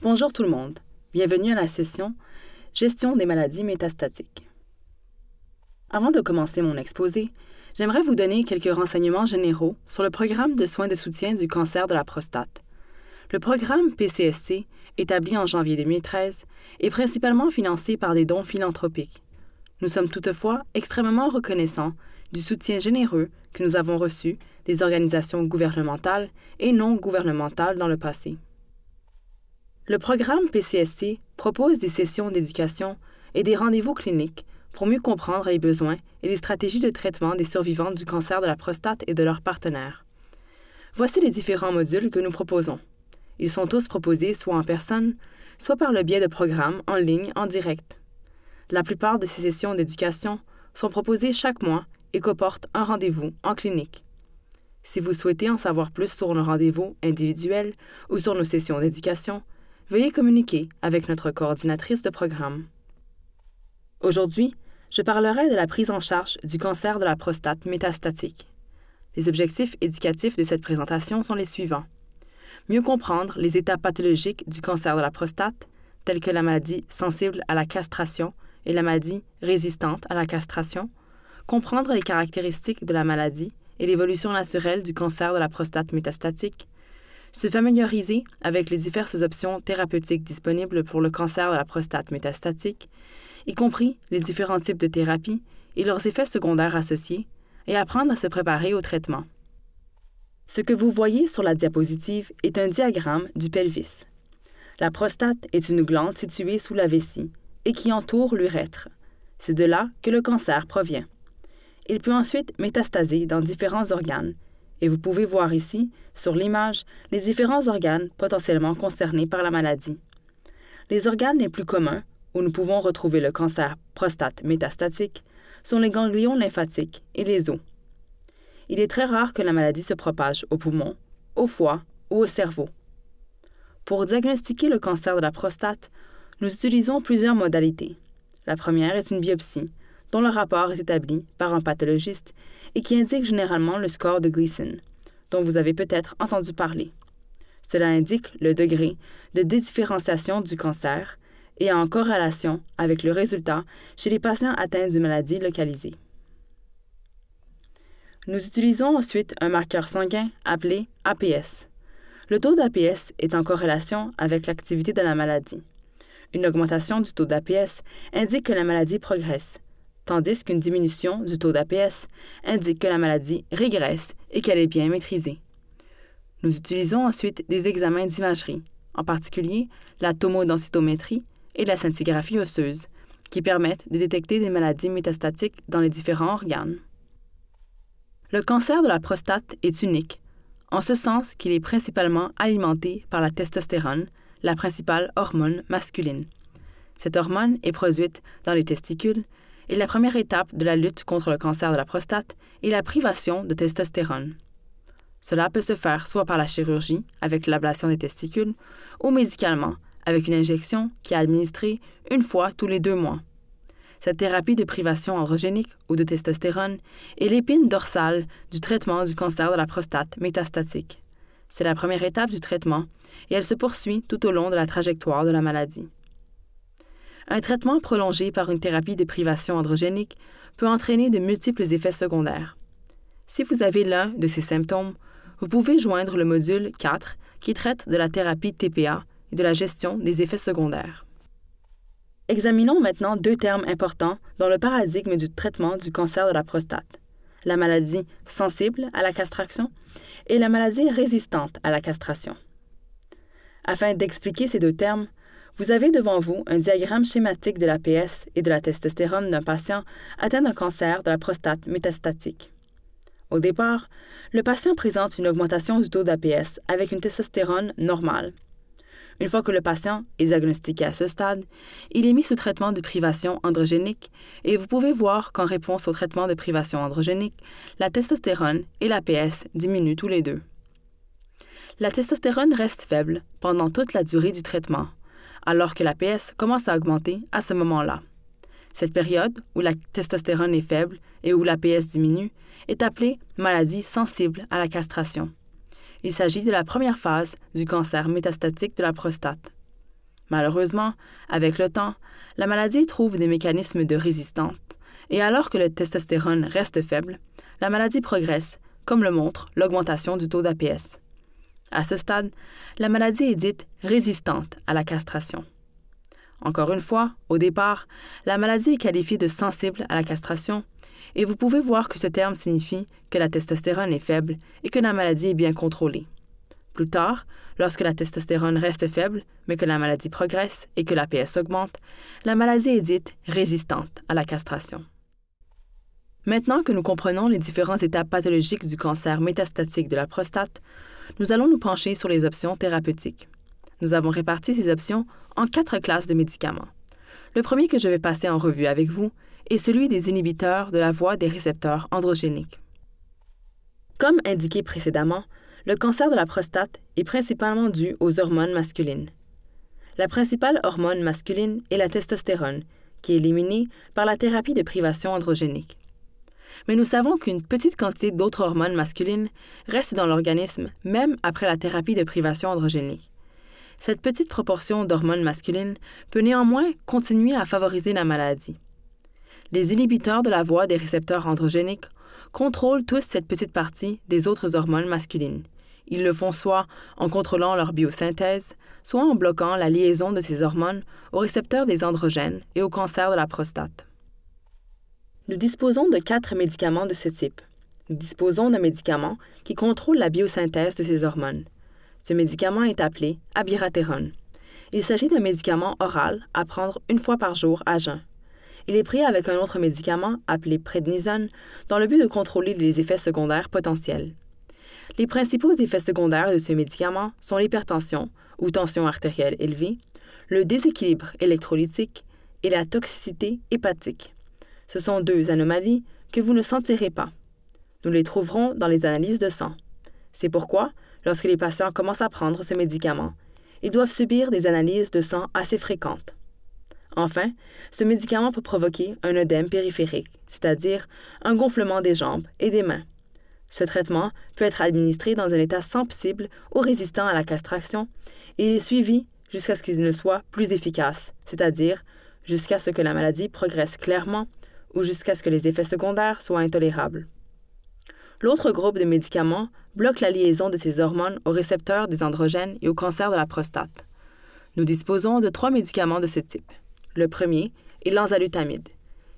Bonjour tout le monde, bienvenue à la session « Gestion des maladies métastatiques ». Avant de commencer mon exposé, j'aimerais vous donner quelques renseignements généraux sur le programme de soins de soutien du cancer de la prostate. Le programme PCSC, établi en janvier 2013, est principalement financé par des dons philanthropiques. Nous sommes toutefois extrêmement reconnaissants du soutien généreux que nous avons reçu des organisations gouvernementales et non gouvernementales dans le passé. Le programme PCSC propose des sessions d'éducation et des rendez-vous cliniques pour mieux comprendre les besoins et les stratégies de traitement des survivants du cancer de la prostate et de leurs partenaires. Voici les différents modules que nous proposons. Ils sont tous proposés soit en personne, soit par le biais de programmes en ligne en direct. La plupart de ces sessions d'éducation sont proposées chaque mois et comportent un rendez-vous en clinique. Si vous souhaitez en savoir plus sur nos rendez-vous individuels ou sur nos sessions d'éducation, veuillez communiquer avec notre coordinatrice de programme. Aujourd'hui, je parlerai de la prise en charge du cancer de la prostate métastatique. Les objectifs éducatifs de cette présentation sont les suivants. Mieux comprendre les états pathologiques du cancer de la prostate, tels que la maladie sensible à la castration et la maladie résistante à la castration, comprendre les caractéristiques de la maladie et l'évolution naturelle du cancer de la prostate métastatique, se familiariser avec les diverses options thérapeutiques disponibles pour le cancer de la prostate métastatique, y compris les différents types de thérapies et leurs effets secondaires associés, et apprendre à se préparer au traitement. Ce que vous voyez sur la diapositive est un diagramme du pelvis. La prostate est une glande située sous la vessie et qui entoure l'urètre. C'est de là que le cancer provient. Il peut ensuite métastaser dans différents organes, et vous pouvez voir ici, sur l'image, les différents organes potentiellement concernés par la maladie. Les organes les plus communs, où nous pouvons retrouver le cancer prostate métastatique, sont les ganglions lymphatiques et les os. Il est très rare que la maladie se propage aux poumons, au foie ou au cerveau. Pour diagnostiquer le cancer de la prostate, nous utilisons plusieurs modalités. La première est une biopsie, dont le rapport est établi par un pathologiste et qui indique généralement le score de Gleason, dont vous avez peut-être entendu parler. Cela indique le degré de dédifférenciation du cancer et est en corrélation avec le résultat chez les patients atteints d'une maladie localisée. Nous utilisons ensuite un marqueur sanguin appelé APS. Le taux d'APS est en corrélation avec l'activité de la maladie. Une augmentation du taux d'APS indique que la maladie progresse, tandis qu'une diminution du taux d'APS indique que la maladie régresse et qu'elle est bien maîtrisée. Nous utilisons ensuite des examens d'imagerie, en particulier la tomodensitométrie et la scintigraphie osseuse, qui permettent de détecter des maladies métastatiques dans les différents organes. Le cancer de la prostate est unique, en ce sens qu'il est principalement alimenté par la testostérone, la principale hormone masculine. Cette hormone est produite dans les testicules et la première étape de la lutte contre le cancer de la prostate est la privation de testostérone. Cela peut se faire soit par la chirurgie, avec l'ablation des testicules, ou médicalement, avec une injection qui est administrée une fois tous les 2 mois. Cette thérapie de privation androgénique ou de testostérone est l'épine dorsale du traitement du cancer de la prostate métastatique. C'est la première étape du traitement et elle se poursuit tout au long de la trajectoire de la maladie. Un traitement prolongé par une thérapie de privation androgénique peut entraîner de multiples effets secondaires. Si vous avez l'un de ces symptômes, vous pouvez joindre le module 4 qui traite de la thérapie TPA et de la gestion des effets secondaires. Examinons maintenant 2 termes importants dans le paradigme du traitement du cancer de la prostate: la maladie sensible à la castration et la maladie résistante à la castration. Afin d'expliquer ces 2 termes, vous avez devant vous un diagramme schématique de l'APS et de la testostérone d'un patient atteint d'un cancer de la prostate métastatique. Au départ, le patient présente une augmentation du taux d'APS avec une testostérone normale. Une fois que le patient est diagnostiqué à ce stade, il est mis sous traitement de privation androgénique et vous pouvez voir qu'en réponse au traitement de privation androgénique, la testostérone et l'APS diminuent tous les 2. La testostérone reste faible pendant toute la durée du traitement, alors que l'APS commence à augmenter à ce moment-là. Cette période où la testostérone est faible et où l'APS diminue est appelée maladie sensible à la castration. Il s'agit de la première phase du cancer métastatique de la prostate. Malheureusement, avec le temps, la maladie trouve des mécanismes de résistance et alors que le testostérone reste faible, la maladie progresse, comme le montre l'augmentation du taux d'APS. À ce stade, la maladie est dite résistante à la castration. Encore une fois, au départ, la maladie est qualifiée de sensible à la castration et vous pouvez voir que ce terme signifie que la testostérone est faible et que la maladie est bien contrôlée. Plus tard, lorsque la testostérone reste faible, mais que la maladie progresse et que l'APS augmente, la maladie est dite résistante à la castration. Maintenant que nous comprenons les différentes étapes pathologiques du cancer métastatique de la prostate, nous allons nous pencher sur les options thérapeutiques. Nous avons réparti ces options en 4 classes de médicaments. Le premier que je vais passer en revue avec vous est celui des inhibiteurs de la voie des récepteurs androgéniques. Comme indiqué précédemment, le cancer de la prostate est principalement dû aux hormones masculines. La principale hormone masculine est la testostérone, qui est éliminée par la thérapie de privation androgénique. Mais nous savons qu'une petite quantité d'autres hormones masculines reste dans l'organisme même après la thérapie de privation androgénique. Cette petite proportion d'hormones masculines peut néanmoins continuer à favoriser la maladie. Les inhibiteurs de la voie des récepteurs androgéniques contrôlent tous cette petite partie des autres hormones masculines. Ils le font soit en contrôlant leur biosynthèse, soit en bloquant la liaison de ces hormones aux récepteurs des androgènes et au cancer de la prostate. Nous disposons de 4 médicaments de ce type. Nous disposons d'un médicament qui contrôle la biosynthèse de ces hormones. Ce médicament est appelé abiraterone. Il s'agit d'un médicament oral à prendre 1 fois par jour à jeun. Il est pris avec un autre médicament appelé prednisone dans le but de contrôler les effets secondaires potentiels. Les principaux effets secondaires de ce médicament sont l'hypertension ou tension artérielle élevée, le déséquilibre électrolytique et la toxicité hépatique. Ce sont 2 anomalies que vous ne sentirez pas. Nous les trouverons dans les analyses de sang. C'est pourquoi, lorsque les patients commencent à prendre ce médicament, ils doivent subir des analyses de sang assez fréquentes. Enfin, ce médicament peut provoquer un œdème périphérique, c'est-à-dire un gonflement des jambes et des mains. Ce traitement peut être administré dans un état sensible ou résistant à la castration et il est suivi jusqu'à ce qu'il ne soit plus efficace, c'est-à-dire jusqu'à ce que la maladie progresse clairement ou jusqu'à ce que les effets secondaires soient intolérables. L'autre groupe de médicaments bloque la liaison de ces hormones aux récepteurs des androgènes et au cancer de la prostate. Nous disposons de 3 médicaments de ce type. Le premier est l'enzalutamide.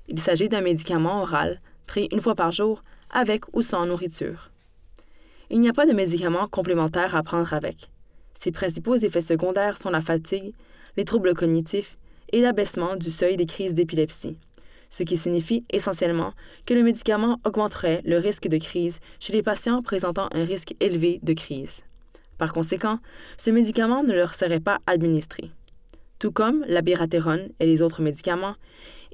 Il s'agit d'un médicament oral pris 1 fois par jour avec ou sans nourriture. Il n'y a pas de médicaments complémentaires à prendre avec. Ses principaux effets secondaires sont la fatigue, les troubles cognitifs et l'abaissement du seuil des crises d'épilepsie, ce qui signifie essentiellement que le médicament augmenterait le risque de crise chez les patients présentant un risque élevé de crise. Par conséquent, ce médicament ne leur serait pas administré. Tout comme l'abiraterone et les autres médicaments,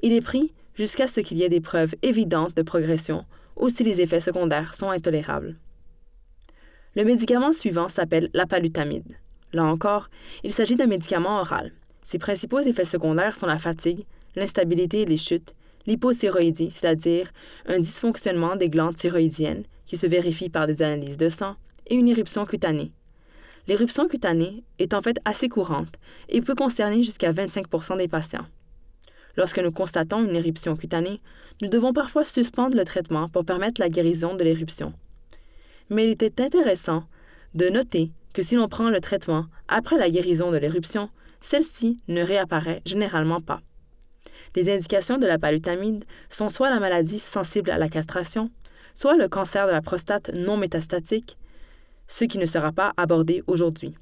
il est pris jusqu'à ce qu'il y ait des preuves évidentes de progression ou si les effets secondaires sont intolérables. Le médicament suivant s'appelle l'apalutamide. Là encore, il s'agit d'un médicament oral. Ses principaux effets secondaires sont la fatigue, l'instabilité et les chutes, l'hypothyroïdie, c'est-à-dire un dysfonctionnement des glandes thyroïdiennes qui se vérifie par des analyses de sang, et une éruption cutanée. L'éruption cutanée est en fait assez courante et peut concerner jusqu'à 25% des patients. Lorsque nous constatons une éruption cutanée, nous devons parfois suspendre le traitement pour permettre la guérison de l'éruption. Mais il était intéressant de noter que si l'on prend le traitement après la guérison de l'éruption, celle-ci ne réapparaît généralement pas. Les indications de l'apalutamide sont soit la maladie sensible à la castration, soit le cancer de la prostate non métastatique, ce qui ne sera pas abordé aujourd'hui.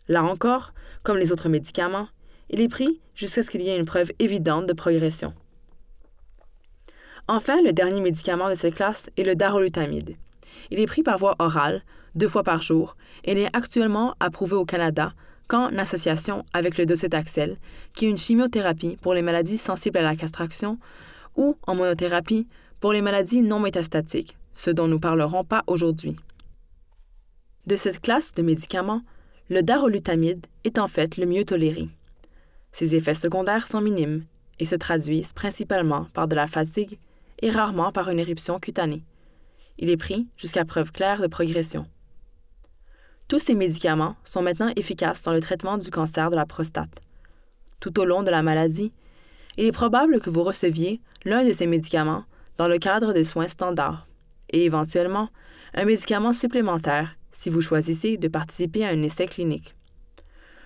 Là encore, comme les autres médicaments, il est pris jusqu'à ce qu'il y ait une preuve évidente de progression. Enfin, le dernier médicament de cette classe est le darolutamide. Il est pris par voie orale, 2 fois par jour, et il est actuellement approuvé au Canada qu'en association avec le docétaxel, qui est une chimiothérapie pour les maladies sensibles à la castration, ou en monothérapie pour les maladies non métastatiques, ce dont nous ne parlerons pas aujourd'hui. De cette classe de médicaments, le darolutamide est en fait le mieux toléré. Ses effets secondaires sont minimes et se traduisent principalement par de la fatigue et rarement par une éruption cutanée. Il est pris jusqu'à preuve claire de progression. Tous ces médicaments sont maintenant efficaces dans le traitement du cancer de la prostate. Tout au long de la maladie, il est probable que vous receviez l'un de ces médicaments dans le cadre des soins standards et éventuellement un médicament supplémentaire si vous choisissez de participer à un essai clinique.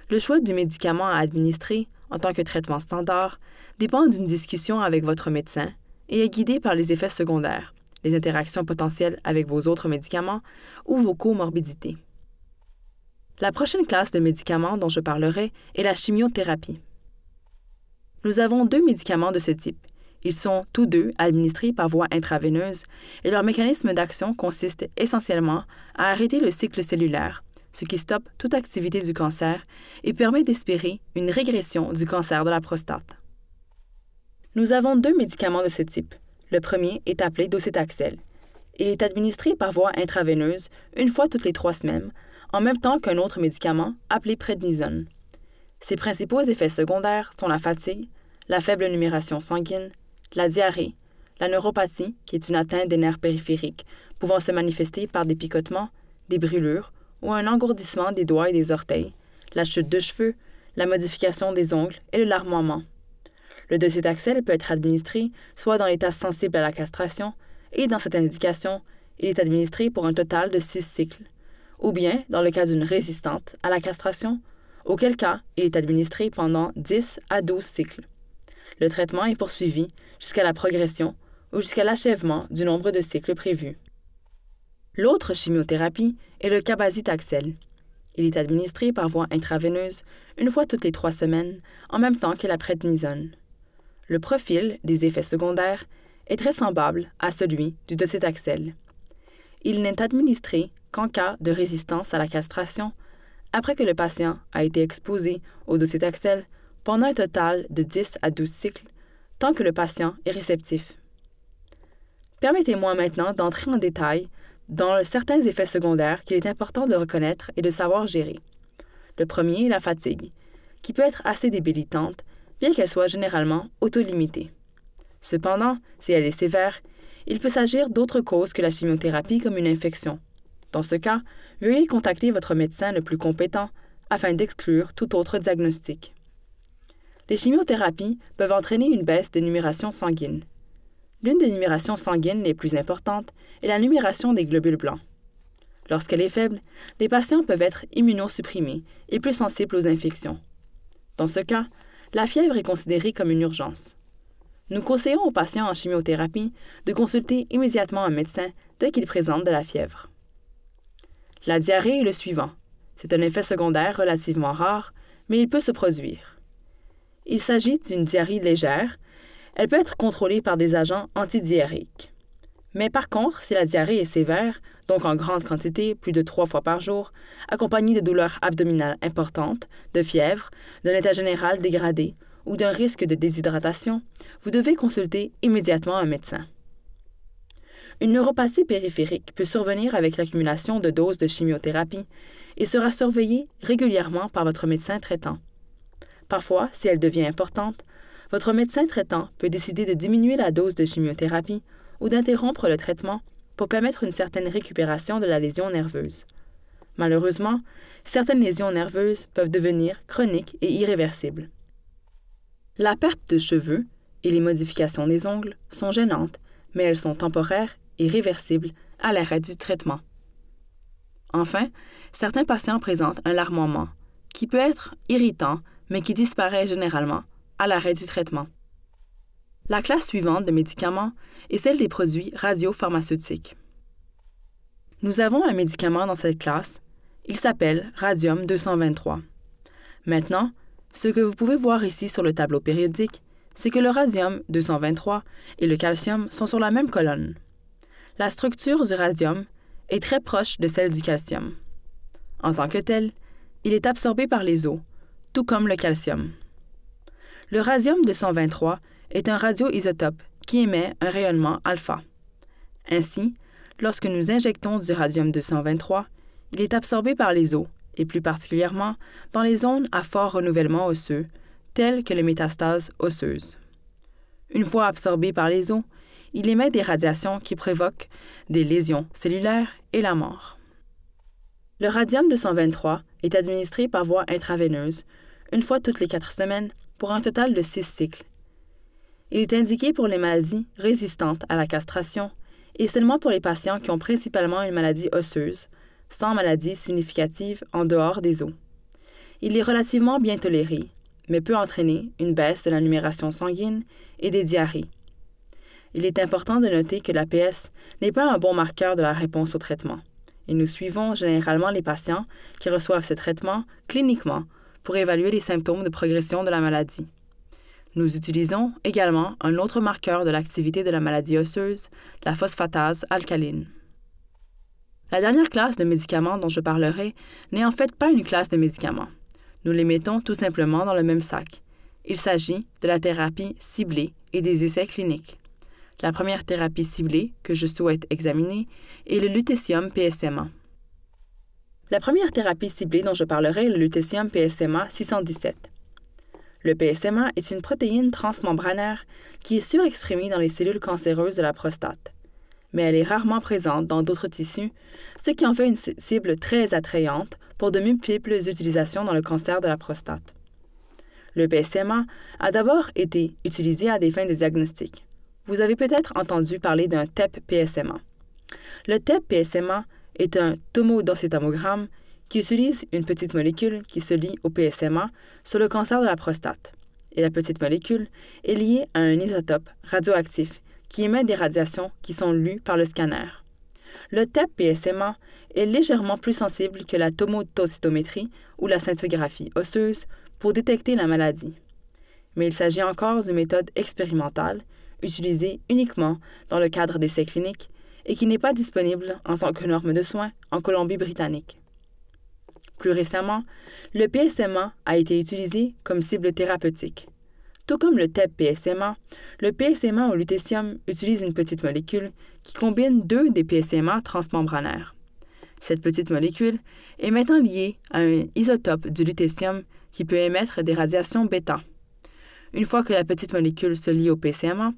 Le choix du médicament à administrer en tant que traitement standard dépend d'une discussion avec votre médecin et est guidé par les effets secondaires, les interactions potentielles avec vos autres médicaments ou vos comorbidités. La prochaine classe de médicaments dont je parlerai est la chimiothérapie. Nous avons 2 médicaments de ce type. Ils sont tous deux administrés par voie intraveineuse et leur mécanisme d'action consiste essentiellement à arrêter le cycle cellulaire, ce qui stoppe toute activité du cancer et permet d'espérer une régression du cancer de la prostate. Nous avons 2 médicaments de ce type. Le premier est appelé docétaxel. Il est administré par voie intraveineuse une fois toutes les 3 semaines, en même temps qu'un autre médicament appelé prednisone. Ses principaux effets secondaires sont la fatigue, la faible numération sanguine, la diarrhée, la neuropathie, qui est une atteinte des nerfs périphériques, pouvant se manifester par des picotements, des brûlures ou un engourdissement des doigts et des orteils, la chute de cheveux, la modification des ongles et le larmoiement. Le docétaxel peut être administré soit dans l'état sensible à la castration, et dans cette indication, il est administré pour un total de 6 cycles, ou bien dans le cas d'une résistante à la castration, auquel cas il est administré pendant 10 à 12 cycles. Le traitement est poursuivi jusqu'à la progression ou jusqu'à l'achèvement du nombre de cycles prévus. L'autre chimiothérapie est le cabazitaxel. Il est administré par voie intraveineuse une fois toutes les 3 semaines, en même temps que la prednisone. Le profil des effets secondaires est très semblable à celui du docétaxel. Il n'est administré qu'en cas de résistance à la castration, après que le patient a été exposé au docétaxel pendant un total de 10 à 12 cycles, tant que le patient est réceptif. Permettez-moi maintenant d'entrer en détail dans certains effets secondaires qu'il est important de reconnaître et de savoir gérer. Le premier est la fatigue, qui peut être assez débilitante, bien qu'elle soit généralement autolimitée. Cependant, si elle est sévère, il peut s'agir d'autres causes que la chimiothérapie comme une infection. Dans ce cas, veuillez contacter votre médecin le plus compétent afin d'exclure tout autre diagnostic. Les chimiothérapies peuvent entraîner une baisse des numérations sanguines. L'une des numérations sanguines les plus importantes est la numération des globules blancs. Lorsqu'elle est faible, les patients peuvent être immunosupprimés et plus sensibles aux infections. Dans ce cas, la fièvre est considérée comme une urgence. Nous conseillons aux patients en chimiothérapie de consulter immédiatement un médecin dès qu'ils présentent de la fièvre. La diarrhée est le suivant. C'est un effet secondaire relativement rare, mais il peut se produire. Il s'agit d'une diarrhée légère. Elle peut être contrôlée par des agents antidiarrhéiques. Mais par contre, si la diarrhée est sévère, donc en grande quantité, plus de 3 fois par jour, accompagnée de douleurs abdominales importantes, de fièvre, d'un état général dégradé ou d'un risque de déshydratation, vous devez consulter immédiatement un médecin. Une neuropathie périphérique peut survenir avec l'accumulation de doses de chimiothérapie et sera surveillée régulièrement par votre médecin traitant. Parfois, si elle devient importante, votre médecin traitant peut décider de diminuer la dose de chimiothérapie ou d'interrompre le traitement pour permettre une certaine récupération de la lésion nerveuse. Malheureusement, certaines lésions nerveuses peuvent devenir chroniques et irréversibles. La perte de cheveux et les modifications des ongles sont gênantes, mais elles sont temporaires et réversibles à l'arrêt du traitement. Enfin, certains patients présentent un larmoiement, qui peut être irritant, mais qui disparaît généralement à l'arrêt du traitement. La classe suivante de médicaments est celle des produits radiopharmaceutiques. Nous avons un médicament dans cette classe. Il s'appelle radium-223. Maintenant, ce que vous pouvez voir ici sur le tableau périodique, c'est que le radium-223 et le calcium sont sur la même colonne. La structure du radium est très proche de celle du calcium. En tant que tel, il est absorbé par les os, tout comme le calcium. Le radium-223 est un radioisotope qui émet un rayonnement alpha. Ainsi, lorsque nous injectons du radium-223, il est absorbé par les os, et plus particulièrement dans les zones à fort renouvellement osseux, telles que les métastases osseuses. Une fois absorbé par les os, il émet des radiations qui provoquent des lésions cellulaires et la mort. Le radium-223 est administré par voie intraveineuse, une fois toutes les 4 semaines, pour un total de 6 cycles. Il est indiqué pour les maladies résistantes à la castration et seulement pour les patients qui ont principalement une maladie osseuse, sans maladie significative en dehors des os. Il est relativement bien toléré, mais peut entraîner une baisse de la numération sanguine et des diarrhées. Il est important de noter que l'APS n'est pas un bon marqueur de la réponse au traitement, et nous suivons généralement les patients qui reçoivent ce traitement cliniquement pour évaluer les symptômes de progression de la maladie. Nous utilisons également un autre marqueur de l'activité de la maladie osseuse, la phosphatase alcaline. La dernière classe de médicaments dont je parlerai n'est en fait pas une classe de médicaments. Nous les mettons tout simplement dans le même sac. Il s'agit de la thérapie ciblée et des essais cliniques. La première thérapie ciblée que je souhaite examiner est le lutécium PSMA. La première thérapie ciblée dont je parlerai est le lutécium PSMA 617. Le PSMA est une protéine transmembranaire qui est surexprimée dans les cellules cancéreuses de la prostate, mais elle est rarement présente dans d'autres tissus, ce qui en fait une cible très attrayante pour de multiples utilisations dans le cancer de la prostate. Le PSMA a d'abord été utilisé à des fins de diagnostic. Vous avez peut-être entendu parler d'un TEP-PSMA. Le TEP-PSMA est un tomodensitomogramme qui utilise une petite molécule qui se lie au PSMA sur le cancer de la prostate. Et la petite molécule est liée à un isotope radioactif qui émet des radiations qui sont lues par le scanner. Le TEP-PSMA est légèrement plus sensible que la tomodensitométrie ou la scintigraphie osseuse pour détecter la maladie. Mais il s'agit encore d'une méthode expérimentale utilisée uniquement dans le cadre d'essais cliniques et qui n'est pas disponible en tant que norme de soins en Colombie-Britannique. Plus récemment, le PSMA a été utilisé comme cible thérapeutique. Tout comme le TEP-PSMA, le PSMA au lutécium utilise une petite molécule qui combine 2 des PSMA transmembranaires. Cette petite molécule est maintenant liée à un isotope du lutécium qui peut émettre des radiations bêta. Une fois que la petite molécule se lie au PSMA,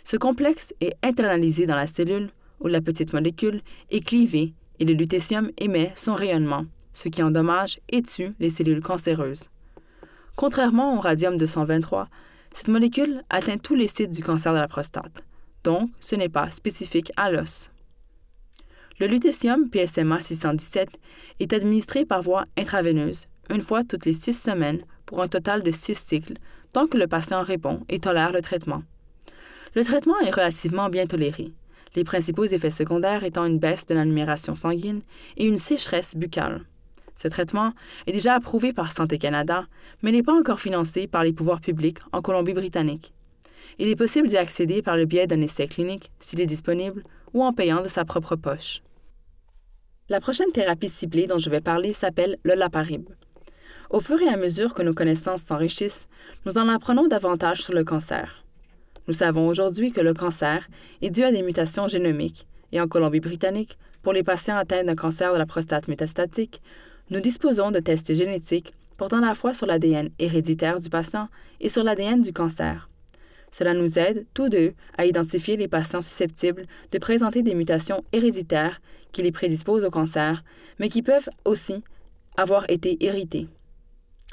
ce complexe est internalisé dans la cellule où la petite molécule est clivée et le lutécium émet son rayonnement, ce qui endommage et tue les cellules cancéreuses. Contrairement au radium-223, cette molécule atteint tous les sites du cancer de la prostate, donc ce n'est pas spécifique à l'os. Le lutécium PSMA 617 est administré par voie intraveineuse, une fois toutes les 6 semaines pour un total de 6 cycles, tant que le patient répond et tolère le traitement. Le traitement est relativement bien toléré, les principaux effets secondaires étant une baisse de la numération sanguine et une sécheresse buccale. Ce traitement est déjà approuvé par Santé Canada, mais n'est pas encore financé par les pouvoirs publics en Colombie-Britannique. Il est possible d'y accéder par le biais d'un essai clinique, s'il est disponible, ou en payant de sa propre poche. La prochaine thérapie ciblée dont je vais parler s'appelle l'Olaparib. Au fur et à mesure que nos connaissances s'enrichissent, nous en apprenons davantage sur le cancer. Nous savons aujourd'hui que le cancer est dû à des mutations génomiques, et en Colombie-Britannique, pour les patients atteints d'un cancer de la prostate métastatique, nous disposons de tests génétiques portant à la fois sur l'ADN héréditaire du patient et sur l'ADN du cancer. Cela nous aide, tous deux, à identifier les patients susceptibles de présenter des mutations héréditaires qui les prédisposent au cancer, mais qui peuvent aussi avoir été héritées.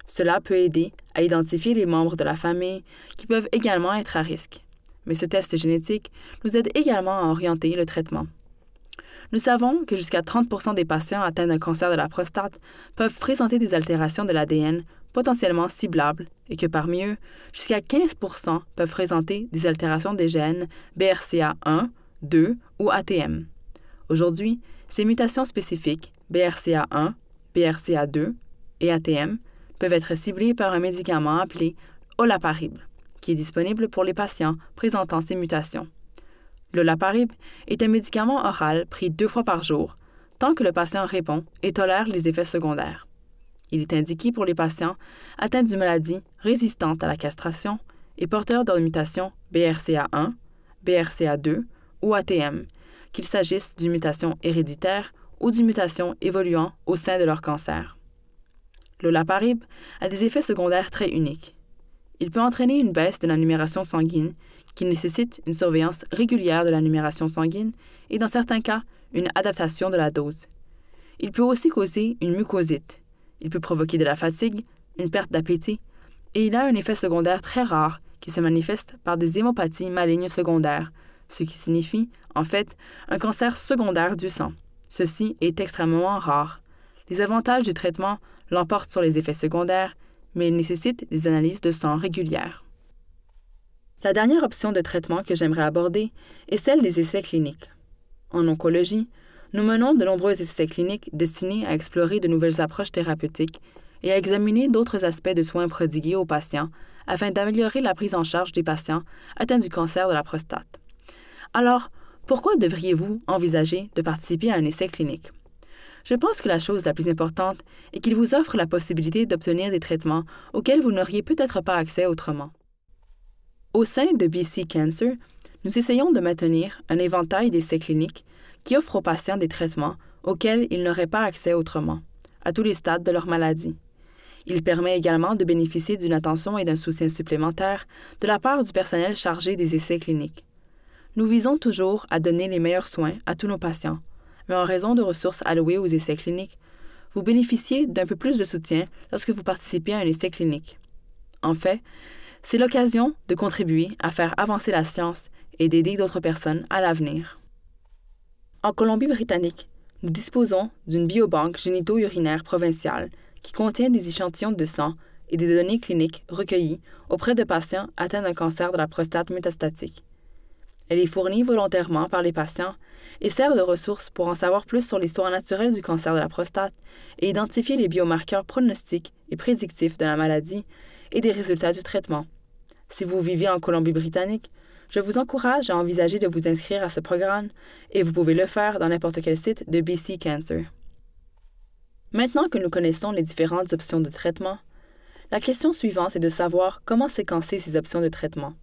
Cela peut aider à identifier les membres de la famille qui peuvent également être à risque. Mais ce test génétique nous aide également à orienter le traitement. Nous savons que jusqu'à 30% des patients atteints d'un cancer de la prostate peuvent présenter des altérations de l'ADN potentiellement ciblables et que parmi eux, jusqu'à 15% peuvent présenter des altérations des gènes BRCA1, 2 ou ATM. Aujourd'hui, ces mutations spécifiques BRCA1, BRCA2 et ATM peuvent être ciblées par un médicament appelé Olaparib, qui est disponible pour les patients présentant ces mutations. L'Olaparib est un médicament oral pris 2 fois par jour, tant que le patient répond et tolère les effets secondaires. Il est indiqué pour les patients atteints d'une maladie résistante à la castration et porteurs de mutations BRCA1, BRCA2 ou ATM, qu'il s'agisse d'une mutation héréditaire ou d'une mutation évoluant au sein de leur cancer. L'Olaparib a des effets secondaires très uniques. Il peut entraîner une baisse de la numération sanguine qui nécessite une surveillance régulière de la numération sanguine et, dans certains cas, une adaptation de la dose. Il peut aussi causer une mucosite. Il peut provoquer de la fatigue, une perte d'appétit, et il a un effet secondaire très rare qui se manifeste par des hémopathies malignes secondaires, ce qui signifie, en fait, un cancer secondaire du sang. Ceci est extrêmement rare. Les avantages du traitement l'emportent sur les effets secondaires, mais il nécessite des analyses de sang régulières. La dernière option de traitement que j'aimerais aborder est celle des essais cliniques. En oncologie, nous menons de nombreux essais cliniques destinés à explorer de nouvelles approches thérapeutiques et à examiner d'autres aspects de soins prodigués aux patients afin d'améliorer la prise en charge des patients atteints du cancer de la prostate. Alors, pourquoi devriez-vous envisager de participer à un essai clinique? Je pense que la chose la plus importante est qu'il vous offre la possibilité d'obtenir des traitements auxquels vous n'auriez peut-être pas accès autrement. Au sein de BC Cancer, nous essayons de maintenir un éventail d'essais cliniques qui offrent aux patients des traitements auxquels ils n'auraient pas accès autrement, à tous les stades de leur maladie. Il permet également de bénéficier d'une attention et d'un soutien supplémentaire de la part du personnel chargé des essais cliniques. Nous visons toujours à donner les meilleurs soins à tous nos patients, mais en raison de ressources allouées aux essais cliniques, vous bénéficiez d'un peu plus de soutien lorsque vous participez à un essai clinique. En fait, c'est l'occasion de contribuer à faire avancer la science et d'aider d'autres personnes à l'avenir. En Colombie-Britannique, nous disposons d'une biobanque génito-urinaire provinciale qui contient des échantillons de sang et des données cliniques recueillies auprès de patients atteints d'un cancer de la prostate métastatique. Elle est fournie volontairement par les patients et sert de ressource pour en savoir plus sur l'histoire naturelle du cancer de la prostate et identifier les biomarqueurs pronostiques et prédictifs de la maladie et des résultats du traitement. Si vous vivez en Colombie-Britannique, je vous encourage à envisager de vous inscrire à ce programme et vous pouvez le faire dans n'importe quel site de BC Cancer. Maintenant que nous connaissons les différentes options de traitement, la question suivante est de savoir comment séquencer ces options de traitement.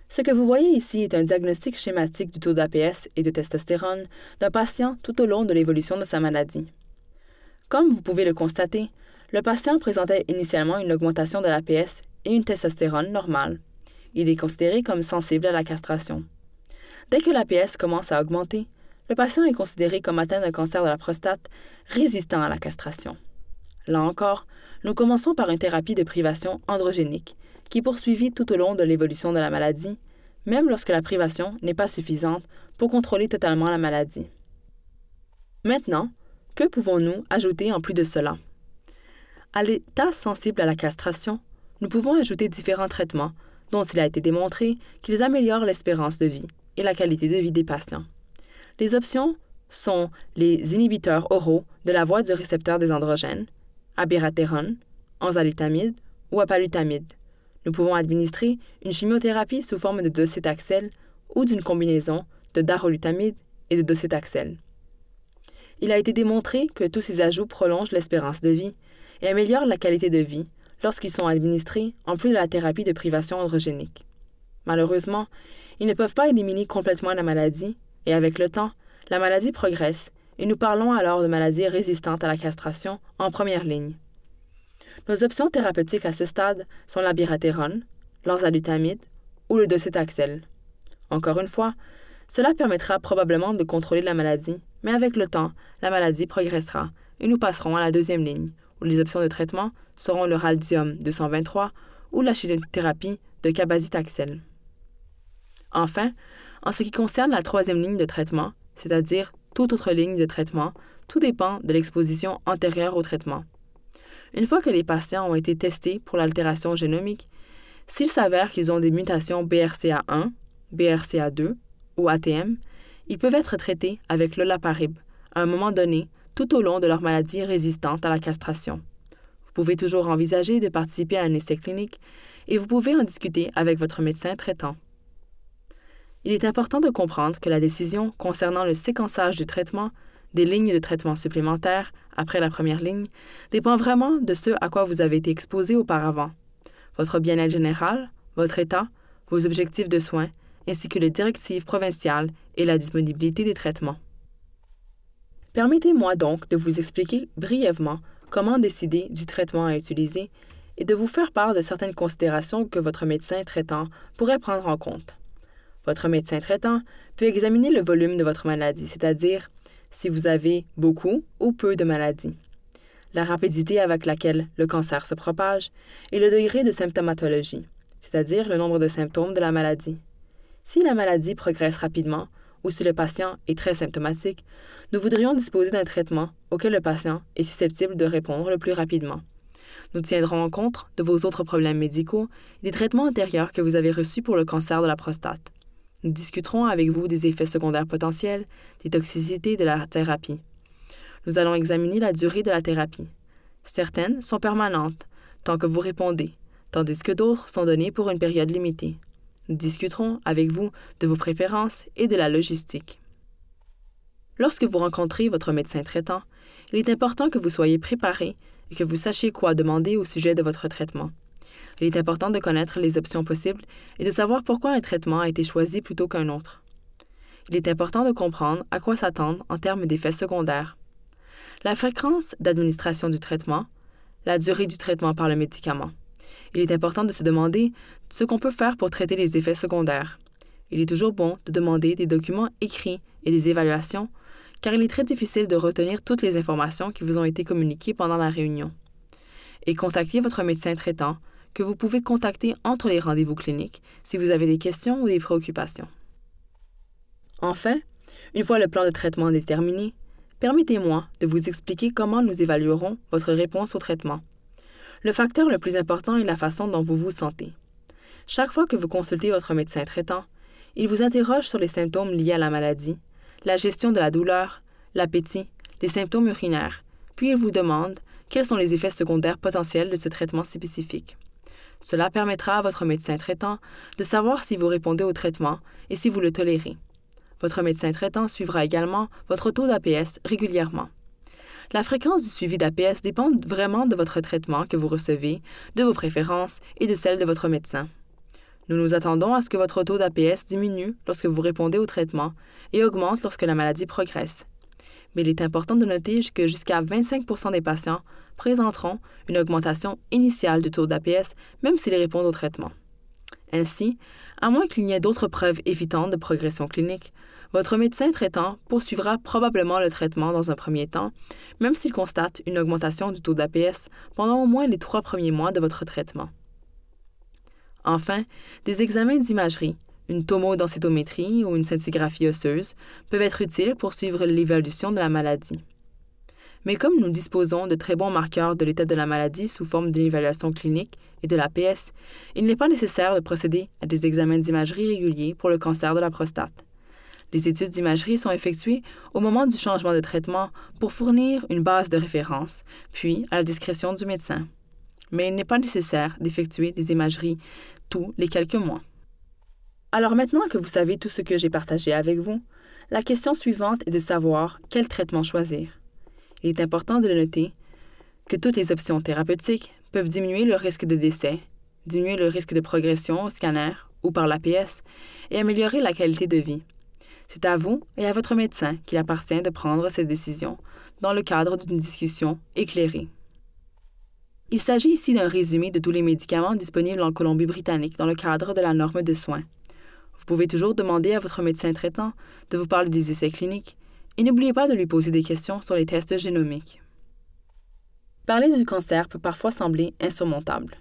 Ce que vous voyez ici est un diagnostic schématique du taux d'APS et de testostérone d'un patient tout au long de l'évolution de sa maladie. Comme vous pouvez le constater, le patient présentait initialement une augmentation de l'APS et une testostérone normale. Il est considéré comme sensible à la castration. Dès que l'APS commence à augmenter, le patient est considéré comme atteint d'un cancer de la prostate résistant à la castration. Là encore, nous commençons par une thérapie de privation androgénique qui est poursuivie tout au long de l'évolution de la maladie, même lorsque la privation n'est pas suffisante pour contrôler totalement la maladie. Maintenant, que pouvons-nous ajouter en plus de cela? À l'état sensible à la castration, nous pouvons ajouter différents traitements dont il a été démontré qu'ils améliorent l'espérance de vie et la qualité de vie des patients. Les options sont les inhibiteurs oraux de la voie du récepteur des androgènes, abiraterone, enzalutamide ou apalutamide. Nous pouvons administrer une chimiothérapie sous forme de docétaxel ou d'une combinaison de darolutamide et de docétaxel. Il a été démontré que tous ces ajouts prolongent l'espérance de vie et améliorent la qualité de vie lorsqu'ils sont administrés en plus de la thérapie de privation androgénique. Malheureusement, ils ne peuvent pas éliminer complètement la maladie et avec le temps, la maladie progresse et nous parlons alors de maladies résistantes à la castration en première ligne. Nos options thérapeutiques à ce stade sont l'abiraterone, l'enzalutamide ou le docétaxel. Encore une fois, cela permettra probablement de contrôler la maladie, mais avec le temps, la maladie progressera et nous passerons à la deuxième ligne, où les options de traitement seront le raldium 223 ou la chimiothérapie de cabazitaxel. Enfin, en ce qui concerne la troisième ligne de traitement, c'est-à-dire toute autre ligne de traitement, tout dépend de l'exposition antérieure au traitement. Une fois que les patients ont été testés pour l'altération génomique, s'il s'avère qu'ils ont des mutations BRCA1, BRCA2 ou ATM, ils peuvent être traités avec l'olaparib à un moment donné tout au long de leur maladie résistante à la castration. Vous pouvez toujours envisager de participer à un essai clinique et vous pouvez en discuter avec votre médecin traitant. Il est important de comprendre que la décision concernant le séquençage du traitement, des lignes de traitement supplémentaires après la première ligne, dépend vraiment de ce à quoi vous avez été exposé auparavant. Votre bien-être général, votre état, vos objectifs de soins, ainsi que les directives provinciales et la disponibilité des traitements. Permettez-moi donc de vous expliquer brièvement comment décider du traitement à utiliser et de vous faire part de certaines considérations que votre médecin traitant pourrait prendre en compte. Votre médecin traitant peut examiner le volume de votre maladie, c'est-à-dire si vous avez beaucoup ou peu de maladies, la rapidité avec laquelle le cancer se propage et le degré de symptomatologie, c'est-à-dire le nombre de symptômes de la maladie. Si la maladie progresse rapidement ou si le patient est très symptomatique, nous voudrions disposer d'un traitement auquel le patient est susceptible de répondre le plus rapidement. Nous tiendrons compte de vos autres problèmes médicaux et des traitements antérieurs que vous avez reçus pour le cancer de la prostate. Nous discuterons avec vous des effets secondaires potentiels, des toxicités de la thérapie. Nous allons examiner la durée de la thérapie. Certaines sont permanentes, tant que vous répondez, tandis que d'autres sont données pour une période limitée. Nous discuterons avec vous de vos préférences et de la logistique. Lorsque vous rencontrez votre médecin traitant, il est important que vous soyez préparé et que vous sachiez quoi demander au sujet de votre traitement. Il est important de connaître les options possibles et de savoir pourquoi un traitement a été choisi plutôt qu'un autre. Il est important de comprendre à quoi s'attendre en termes d'effets secondaires. La fréquence d'administration du traitement, la durée du traitement par le médicament. Il est important de se demander ce qu'on peut faire pour traiter les effets secondaires. Il est toujours bon de demander des documents écrits et des évaluations, car il est très difficile de retenir toutes les informations qui vous ont été communiquées pendant la réunion. Et contactez votre médecin traitant, que vous pouvez contacter entre les rendez-vous cliniques si vous avez des questions ou des préoccupations. Enfin, une fois le plan de traitement déterminé, permettez-moi de vous expliquer comment nous évaluerons votre réponse au traitement. Le facteur le plus important est la façon dont vous vous sentez. Chaque fois que vous consultez votre médecin traitant, il vous interroge sur les symptômes liés à la maladie, la gestion de la douleur, l'appétit, les symptômes urinaires, puis il vous demande quels sont les effets secondaires potentiels de ce traitement spécifique. Cela permettra à votre médecin traitant de savoir si vous répondez au traitement et si vous le tolérez. Votre médecin traitant suivra également votre taux d'APS régulièrement. La fréquence du suivi d'APS dépend vraiment de votre traitement que vous recevez, de vos préférences et de celles de votre médecin. Nous nous attendons à ce que votre taux d'APS diminue lorsque vous répondez au traitement et augmente lorsque la maladie progresse. Mais il est important de noter que jusqu'à 25% des patients présenteront une augmentation initiale du taux d'APS même s'ils répondent au traitement. Ainsi, à moins qu'il n'y ait d'autres preuves évidentes de progression clinique, votre médecin traitant poursuivra probablement le traitement dans un premier temps, même s'il constate une augmentation du taux d'APS pendant au moins les 3 premiers mois de votre traitement. Enfin, des examens d'imagerie, une tomodensitométrie ou une scintigraphie osseuse peuvent être utiles pour suivre l'évolution de la maladie. Mais comme nous disposons de très bons marqueurs de l'état de la maladie sous forme d'une évaluation clinique et de l'APS, il n'est pas nécessaire de procéder à des examens d'imagerie réguliers pour le cancer de la prostate. Les études d'imagerie sont effectuées au moment du changement de traitement pour fournir une base de référence, puis à la discrétion du médecin. Mais il n'est pas nécessaire d'effectuer des imageries tous les quelques mois. Alors maintenant que vous savez tout ce que j'ai partagé avec vous, la question suivante est de savoir quel traitement choisir. Il est important de le noter que toutes les options thérapeutiques peuvent diminuer le risque de décès, diminuer le risque de progression au scanner ou par l'APS et améliorer la qualité de vie. C'est à vous et à votre médecin qu'il appartient de prendre ces décisions dans le cadre d'une discussion éclairée. Il s'agit ici d'un résumé de tous les médicaments disponibles en Colombie-Britannique dans le cadre de la norme de soins. Vous pouvez toujours demander à votre médecin traitant de vous parler des essais cliniques et n'oubliez pas de lui poser des questions sur les tests génomiques. Parler du cancer peut parfois sembler insurmontable.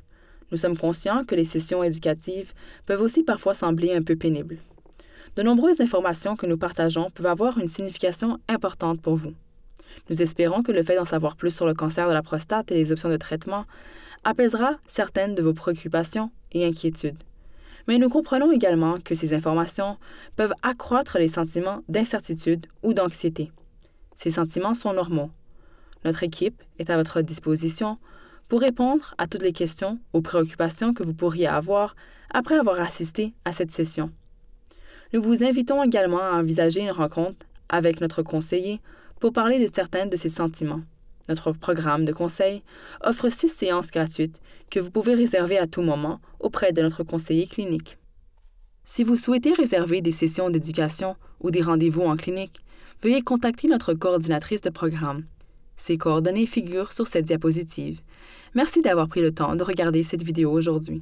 Nous sommes conscients que les sessions éducatives peuvent aussi parfois sembler un peu pénibles. De nombreuses informations que nous partageons peuvent avoir une signification importante pour vous. Nous espérons que le fait d'en savoir plus sur le cancer de la prostate et les options de traitement apaisera certaines de vos préoccupations et inquiétudes. Mais nous comprenons également que ces informations peuvent accroître les sentiments d'incertitude ou d'anxiété. Ces sentiments sont normaux. Notre équipe est à votre disposition pour répondre à toutes les questions ou préoccupations que vous pourriez avoir après avoir assisté à cette session. Nous vous invitons également à envisager une rencontre avec notre conseiller pour parler de certains de ces sentiments. Notre programme de conseil offre 6 séances gratuites que vous pouvez réserver à tout moment auprès de notre conseiller clinique. Si vous souhaitez réserver des sessions d'éducation ou des rendez-vous en clinique, veuillez contacter notre coordinatrice de programme. Ses coordonnées figurent sur cette diapositive. Merci d'avoir pris le temps de regarder cette vidéo aujourd'hui.